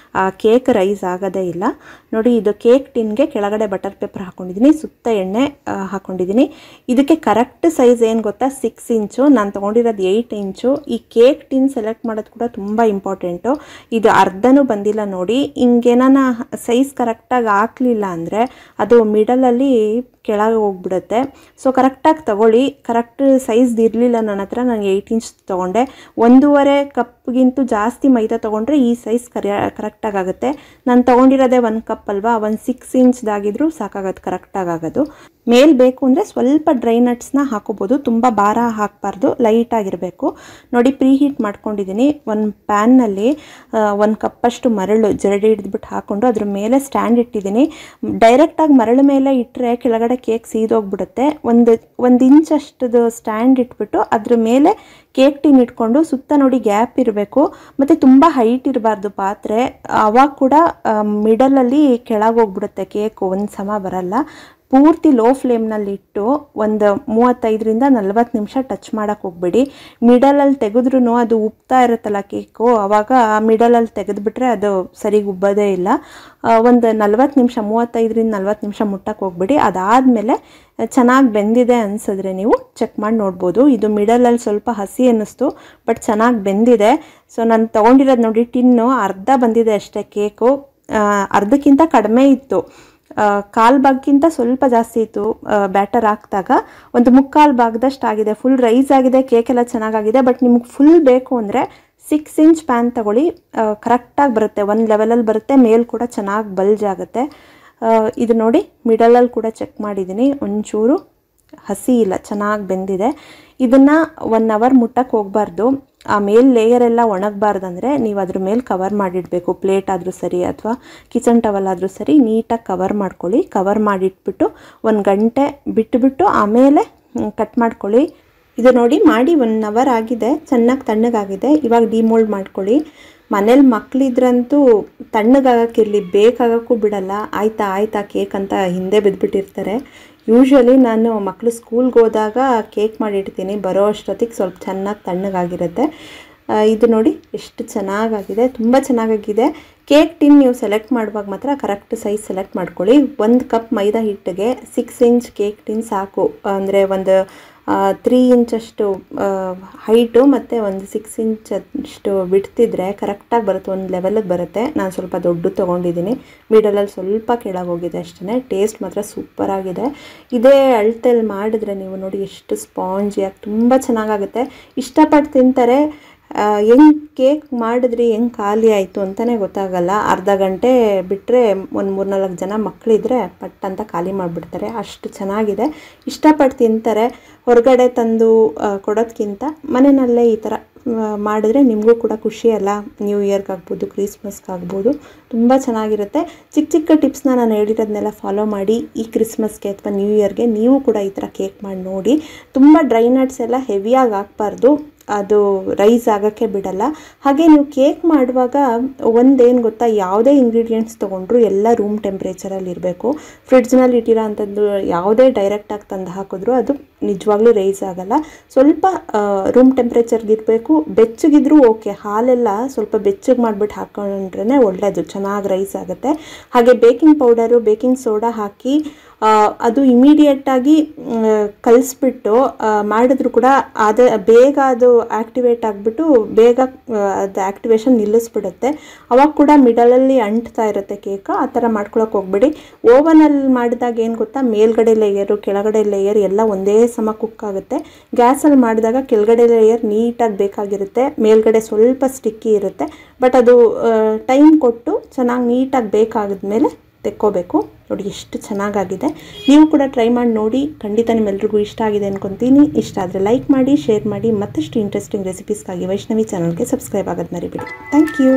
ಕೇಕ್ ರೈಸ್ ಆಗೋದೇ ಇಲ್ಲ. ನೋಡಿ ಇದು ಕೇಕ್ ಟಿನ್ಗೆ ಕೆಳಗಡೆ ಬಟರ್ ಪೇಪರ್ ಹಾಕ್ಕೊಂಡಿದ್ದೀನಿ, ಸುತ್ತ ಎಣ್ಣೆ ಹಾಕ್ಕೊಂಡಿದ್ದೀನಿ. ಇದಕ್ಕೆ ಕರೆಕ್ಟ್ ಸೈಜ್ ಏನು ಗೊತ್ತಾ, 6 ಇಂಚು. ನಾನು ತೊಗೊಂಡಿರೋದು 8 ಇಂಚು. ಈ ಕೇಕ್ ಟಿನ್ ಸೆಲೆಕ್ಟ್ ಮಾಡೋದು ಕೂಡ ತುಂಬ ಇಂಪಾರ್ಟೆಂಟು. ಇದು ಅರ್ಧನೂ ಬಂದಿಲ್ಲ ನೋಡಿ. ಹಿಂಗೇನಾನ ಸೈಜ್ ಕರೆಕ್ಟಾಗಿ ಹಾಕಲಿಲ್ಲ ಅಂದರೆ ಅದು ಮಿಡಲಲ್ಲಿ ಕೆಳಗೆ ಹೋಗ್ಬಿಡುತ್ತೆ. ಸೊ ಕರೆಕ್ಟಾಗಿ ತೊಗೊಳ್ಳಿ. ಕರೆಕ್ಟ್ ಸೈಜ್ ಇರಲಿಲ್ಲ ನನ್ನ ಹತ್ರ, ನಾನು 8 ಇಂಚ್ ತೊಗೊಂಡೆ. 1.5 ಕಪ್ಗಿಂತೂ ಜಾಸ್ತಿ ಮೈದಾ ತೊಗೊಂಡ್ರೆ ಈ ಸೈಜ್ ಕರೆಕ್ಟಾಗಿ ಆಗುತ್ತೆ. ನಾನು ತೊಗೊಂಡಿರೋದೇ 1 ಕಪ್ ಅಲ್ವಾ, 6 ಇಂಚ್ದಾಗಿದ್ರೂ ಸಾಕಾಗೋದು, ಕರೆಕ್ಟಾಗಿ ಆಗೋದು. ಮೇಲ್ ಬೇಕು ಅಂದರೆ ಸ್ವಲ್ಪ ಡ್ರೈ ನಟ್ಸ್ನ ಹಾಕೋಬೋದು, ತುಂಬ ಭಾರ ಹಾಕಬಾರ್ದು, ಲೈಟಾಗಿರಬೇಕು. ನೋಡಿ ಪ್ರೀ ಹೀಟ್ ಮಾಡ್ಕೊಂಡಿದ್ದೀನಿ. ಒಂದು ಪ್ಯಾನ್ನಲ್ಲಿ 1 ಕಪ್ಪಷ್ಟು ಮರಳು ಜರಡಿ ಹಿಡಿದ್ಬಿಟ್ಟು ಹಾಕ್ಕೊಂಡು ಅದ್ರ ಮೇಲೆ ಸ್ಟ್ಯಾಂಡ್ ಇಟ್ಟಿದ್ದೀನಿ. ಡೈರೆಕ್ಟಾಗಿ ಮರಳು ಮೇಲೆ ಇಟ್ಟರೆ ಕೆಳಗಡೆ ಕೇಕ್ ಸೀದೋಗ್ಬಿಡುತ್ತೆ. ಒಂದು ಇಂಚಷ್ಟು ಸ್ಟ್ಯಾಂಡ್ ಇಟ್ಬಿಟ್ಟು ಅದ್ರ ಮೇಲೆ ಕೇಕ್ ಟಿನ್ ಇಟ್ಕೊಂಡು ಸುತ್ತ ನೋಡಿ ಗ್ಯಾಪ್ ಇರಬೇಕು, ಮತ್ತು ತುಂಬ ಹೈಟ್ ಇರಬಾರ್ದು ಪಾತ್ರೆ, ಅವಾಗ ಕೂಡ ಮಿಡಲಲ್ಲಿ ಕೆಳಗೆ ಹೋಗ್ಬಿಡುತ್ತೆ ಕೇಕು, ಒಂದು ಸಮ ಬರಲ್ಲ. ಪೂರ್ತಿ ಲೋ ಫ್ಲೇಮ್ನಲ್ಲಿ ಇಟ್ಟು ಒಂದು 35ರಿಂದ 40 ನಿಮಿಷ ಟಚ್ ಮಾಡೋಕ್ಕೆ ಹೋಗ್ಬೇಡಿ. ಮಿಡಲಲ್ಲಿ ತೆಗೆದ್ರೂ ಅದು ಉಬ್ತಾ ಇರುತ್ತಲ್ಲ ಕೇಕು, ಆವಾಗ ಮಿಡಲಲ್ಲಿ ತೆಗೆದುಬಿಟ್ರೆ ಅದು ಸರಿಗೆ ಉಬ್ಬೋದೇ ಇಲ್ಲ. ಒಂದು 40 ನಿಮಿಷ, 35ರಿಂದ 40 ನಿಮಿಷ ಮುಟ್ಟಕ್ಕೆ ಹೋಗ್ಬೇಡಿ. ಅದಾದಮೇಲೆ ಚೆನ್ನಾಗಿ ಬೆಂದಿದೆ ಅನಿಸಿದ್ರೆ ನೀವು ಚೆಕ್ ಮಾಡಿ ನೋಡ್ಬೋದು. ಇದು ಮಿಡಲಲ್ಲಿ ಸ್ವಲ್ಪ ಹಸಿ ಅನ್ನಿಸ್ತು, ಬಟ್ ಚೆನ್ನಾಗಿ ಬೆಂದಿದೆ. ಸೊ ನಾನು ತೊಗೊಂಡಿರೋದು ನೋಡಿ ಟಿನ್ನು ಅರ್ಧ ಬಂದಿದೆ ಅಷ್ಟೇ ಕೇಕು. ಅರ್ಧಕ್ಕಿಂತ ಕಡಿಮೆ ಇತ್ತು, 1/4 ಭಾಗಕ್ಕಿಂತ ಸ್ವಲ್ಪ ಜಾಸ್ತಿ ಇತ್ತು ಬ್ಯಾಟರ್ ಹಾಕಿದಾಗ. ಒಂದು 3/4 ಭಾಗದಷ್ಟು ಆಗಿದೆ. ಫುಲ್ ರೈಸ್ ಆಗಿದೆ, ಕೇಕ್ ಎಲ್ಲ ಚೆನ್ನಾಗಾಗಿದೆ. ಬಟ್ ನಿಮಗೆ ಫುಲ್ ಬೇಕು ಅಂದರೆ 6 ಇಂಚ್ ಪ್ಯಾನ್ ತಗೊಳ್ಳಿ, ಕರೆಕ್ಟಾಗಿ ಬರುತ್ತೆ, ಒಂದು ಲೆವೆಲಲ್ಲಿ ಬರುತ್ತೆ, ಮೇಲ್ ಕೂಡ ಚೆನ್ನಾಗಿ ಬಲ್ಜ್ ಆಗುತ್ತೆ. ಇದು ನೋಡಿ ಮಿಡಲಲ್ಲಿ ಕೂಡ ಚೆಕ್ ಮಾಡಿದ್ದೀನಿ, ಒಂಚೂರು ಹಸಿ ಇಲ್ಲ, ಚೆನ್ನಾಗಿ ಬೆಂದಿದೆ. ಇದನ್ನು 1 ಅವರ್ ಮುಟ್ಟಕ್ಕೆ ಹೋಗಬಾರ್ದು. ಆ ಮೇಲ್ ಲೇಯರ್ ಎಲ್ಲ ಒಣಗಬಾರ್ದಂದರೆ ನೀವು ಅದ್ರ ಮೇಲೆ ಕವರ್ ಮಾಡಿಡಬೇಕು. ಪ್ಲೇಟ್ ಆದರೂ ಸರಿ ಅಥವಾ ಕಿಚನ್ ಟವಲ್ ಆದರೂ ಸರಿ, ನೀಟಾಗಿ ಕವರ್ ಮಾಡ್ಕೊಳ್ಳಿ. ಕವರ್ ಮಾಡಿಟ್ಬಿಟ್ಟು 1 ಗಂಟೆ ಬಿಟ್ಟುಬಿಟ್ಟು ಆಮೇಲೆ ಕಟ್ ಮಾಡ್ಕೊಳ್ಳಿ. ಇದು ನೋಡಿ ಮಾಡಿ 1 ಅವರ್ ಆಗಿದೆ, ಚೆನ್ನಾಗಿ ತಣ್ಣಗಾಗಿದೆ. ಇವಾಗ ಡಿಮೋಲ್ಡ್ ಮಾಡ್ಕೊಳ್ಳಿ. ಮನೇಲಿ ಮಕ್ಕಳಿದ್ರಂತೂ ತಣ್ಣಗಾಗಕ್ಕಿರಲಿ, ಬೇಕಾಗೋಕ್ಕೂ ಬಿಡಲ್ಲ. ಆಯ್ತಾ ಕೇಕ್ ಅಂತ ಹಿಂದೆ ಬಿದ್ದುಬಿಟ್ಟಿರ್ತಾರೆ. ಯೂಶ್ವಲಿ ನಾನು ಮಕ್ಕಳು ಸ್ಕೂಲ್ಗೆ ಹೋದಾಗ ಕೇಕ್ ಮಾಡಿಡ್ತೀನಿ, ಬರೋ ಅಷ್ಟೊತ್ತಿಗೆ ಸ್ವಲ್ಪ ಚೆನ್ನಾಗಿ ತಣ್ಣಗಾಗಿರುತ್ತೆ. ಇದು ನೋಡಿ ಎಷ್ಟು ಚೆನ್ನಾಗಾಗಿದೆ, ತುಂಬ ಚೆನ್ನಾಗಾಗಿದೆ. ಕೇಕ್ ಟಿನ್ ನೀವು ಸೆಲೆಕ್ಟ್ ಮಾಡುವಾಗ ಮಾತ್ರ ಕರೆಕ್ಟ್ ಸೈಜ್ ಸೆಲೆಕ್ಟ್ ಮಾಡ್ಕೊಳ್ಳಿ. 1 ಕಪ್ ಮೈದಾ ಹಿಟ್ಟಿಗೆ 6 ಇಂಚ್ ಕೇಕ್ ಟಿನ್ ಸಾಕು. ಅಂದರೆ ಒಂದು 3 ಇಂಚಷ್ಟು ಹೈಟು ಮತ್ತು ಒಂದು 6 ಇಂಚ್ ಅಷ್ಟು ಬಿಡ್ತಿದ್ರೆ ಕರೆಕ್ಟಾಗಿ ಬರುತ್ತೆ, ಒಂದು ಲೆವೆಲಿಗೆ ಬರುತ್ತೆ. ನಾನು ಸ್ವಲ್ಪ ದೊಡ್ಡ ತೊಗೊಂಡಿದ್ದೀನಿ, ಮಿಡಲಲ್ಲಿ ಸ್ವಲ್ಪ ಕೆಳಗೆ ಹೋಗಿದೆ ಅಷ್ಟೇ. ಟೇಸ್ಟ್ ಮಾತ್ರ ಸೂಪರಾಗಿದೆ. ಇದೇ ಅಳತೆಯಲ್ಲಿ ಮಾಡಿದ್ರೆ ನೀವು ನೋಡಿ ಎಷ್ಟು ಸ್ಪಾಂಜಿಯಾಗಿ ತುಂಬ ಚೆನ್ನಾಗಾಗುತ್ತೆ. ಇಷ್ಟಪಟ್ಟು ತಿಂತಾರೆ. ಹೆಂಗೆ ಕೇಕ್ ಮಾಡಿದ್ರಿ ಹೆಂಗೆ ಖಾಲಿ ಆಯಿತು ಅಂತಲೇ ಗೊತ್ತಾಗಲ್ಲ. ಅರ್ಧ ಗಂಟೆ ಬಿಟ್ಟರೆ ಒಂದು 3-4 ಜನ ಮಕ್ಕಳಿದ್ರೆ ಪಟ್ ಅಂತ ಖಾಲಿ ಮಾಡಿಬಿಡ್ತಾರೆ. ಅಷ್ಟು ಚೆನ್ನಾಗಿದೆ, ಇಷ್ಟಪಟ್ಟು ತಿಂತಾರೆ. ಹೊರಗಡೆ ತಂದು ಕೊಡೋದಕ್ಕಿಂತ ಮನೆಯಲ್ಲೇ ಈ ಥರ ಮಾಡಿದ್ರೆ ನಿಮಗೂ ಕೂಡ ಖುಷಿ ಅಲ್ಲ. ನ್ಯೂ ಇಯರ್ಗಾಗ್ಬೋದು, ಕ್ರಿಸ್ಮಸ್ಗಾಗ್ಬೋದು ತುಂಬ ಚೆನ್ನಾಗಿರುತ್ತೆ. ಚಿಕ್ಕ ಚಿಕ್ಕ ಟಿಪ್ಸ್ನ ನಾನು ಹೇಳಿರೋದನ್ನೆಲ್ಲ ಫಾಲೋ ಮಾಡಿ ಈ ಕ್ರಿಸ್ಮಸ್ಗೆ ಅಥವಾ ನ್ಯೂ ಇಯರ್ಗೆ ನೀವು ಕೂಡ ಈ ಥರ ಕೇಕ್ ಮಾಡಿ ನೋಡಿ. ತುಂಬ ಡ್ರೈ ನಟ್ಸ್ ಎಲ್ಲ ಹೆವಿಯಾಗಿ ಹಾಕ್ಬಾರ್ದು, ಅದು ರೈಸ್ ಆಗೋಕ್ಕೆ ಬಿಡಲ್ಲ. ಹಾಗೆ ನೀವು ಕೇಕ್ ಮಾಡುವಾಗ ಒಂದೇನು ಗೊತ್ತಾ, ಯಾವುದೇ ಇಂಗ್ರೀಡಿಯೆಂಟ್ಸ್ ತೊಗೊಂಡ್ರು ಎಲ್ಲ ರೂಮ್ ಟೆಂಪ್ರೇಚರಲ್ಲಿ ಇರಬೇಕು. ಫ್ರಿಡ್ಜ್ನಲ್ಲಿ ಇಟ್ಟಿರೋ ಅಂಥದ್ದು ಯಾವುದೇ ಡೈರೆಕ್ಟಾಗಿ ತಂದು ಹಾಕಿದ್ರು ಅದು ನಿಜವಾಗ್ಲೂ ರೈಸ್ ಆಗಲ್ಲ. ಸ್ವಲ್ಪ ರೂಮ್ ಟೆಂಪ್ರೇಚರ್ಗಿರಬೇಕು. ಬೆಚ್ಚಗಿದ್ರೂ ಓಕೆ, ಹಾಲೆಲ್ಲ ಸ್ವಲ್ಪ ಬೆಚ್ಚಗೆ ಮಾಡಿಬಿಟ್ಟು ಹಾಕೊಂಡ್ರೆ ಒಳ್ಳೆಯದು, ಚೆನ್ನಾಗಿ ರೈಸ್ ಆಗುತ್ತೆ. ಹಾಗೆ ಬೇಕಿಂಗ್ ಪೌಡರು, ಬೇಕಿಂಗ್ ಸೋಡಾ ಹಾಕಿ ಅದು ಇಮಿಡಿಯೇಟಾಗಿ ಕಲಿಸ್ಬಿಟ್ಟು ಮಾಡಿದ್ರು ಕೂಡ ಬೇಗ ಅದು ಆ್ಯಕ್ಟಿವೇಟ್ ಆಗಿಬಿಟ್ಟು ಬೇಗ ಅದು ಆ್ಯಕ್ಟಿವೇಶನ್ ನಿಲ್ಲಿಸ್ಬಿಡುತ್ತೆ. ಅವಾಗ ಕೂಡ ಮಿಡಲಲ್ಲಿ ಅಂಟ್ತಾ ಇರುತ್ತೆ ಕೇಕ್. ಆ ಥರ ಮಾಡ್ಕೊಳಕ್ಕೆ ಹೋಗ್ಬೇಡಿ. ಓವನಲ್ಲಿ ಮಾಡಿದಾಗ ಏನು ಗೊತ್ತಾ, ಮೇಲ್ಗಡೆ ಲೇಯರು ಕೆಳಗಡೆ ಲೇಯರ್ ಎಲ್ಲ ಒಂದೇ ಸಮ ಕುಕ್ ಆಗುತ್ತೆ. ಗ್ಯಾಸಲ್ಲಿ ಮಾಡಿದಾಗ ಕೆಳಗಡೆ ಲೇಯರ್ ನೀಟಾಗಿ ಬೇಕಾಗಿರುತ್ತೆ, ಮೇಲ್ಗಡೆ ಸ್ವಲ್ಪ ಸ್ಟಿಕ್ಕಿ ಇರುತ್ತೆ. ಬಟ್ ಅದು ಟೈಮ್ ಕೊಟ್ಟು ಚೆನ್ನಾಗಿ ನೀಟಾಗಿ ಬೇಕಾಗಿದ್ಮೇಲೆ ತೆಕ್ಕೋಬೇಕು. ನೋಡಿ ಎಷ್ಟು ಚೆನ್ನಾಗಾಗಿದೆ. ನೀವು ಕೂಡ ಟ್ರೈ ಮಾಡಿ ನೋಡಿ. ಖಂಡಿತ ನಿಮ್ಮೆಲ್ರಿಗೂ ಇಷ್ಟ ಆಗಿದೆ ಅನ್ಕೊತೀನಿ. ಇಷ್ಟ ಆದರೆ ಲೈಕ್ ಮಾಡಿ, ಶೇರ್ ಮಾಡಿ. ಮತ್ತಷ್ಟು ಇಂಟ್ರೆಸ್ಟಿಂಗ್ ರೆಸಿಪೀಸ್ಗಾಗಿ ವೈಷ್ಣವಿ ಚಾನಲ್ಗೆ ಸಬ್ಸ್ಕ್ರೈಬ್ ಆಗೋದು ಮರಿಬೇಡಿ. Thank you.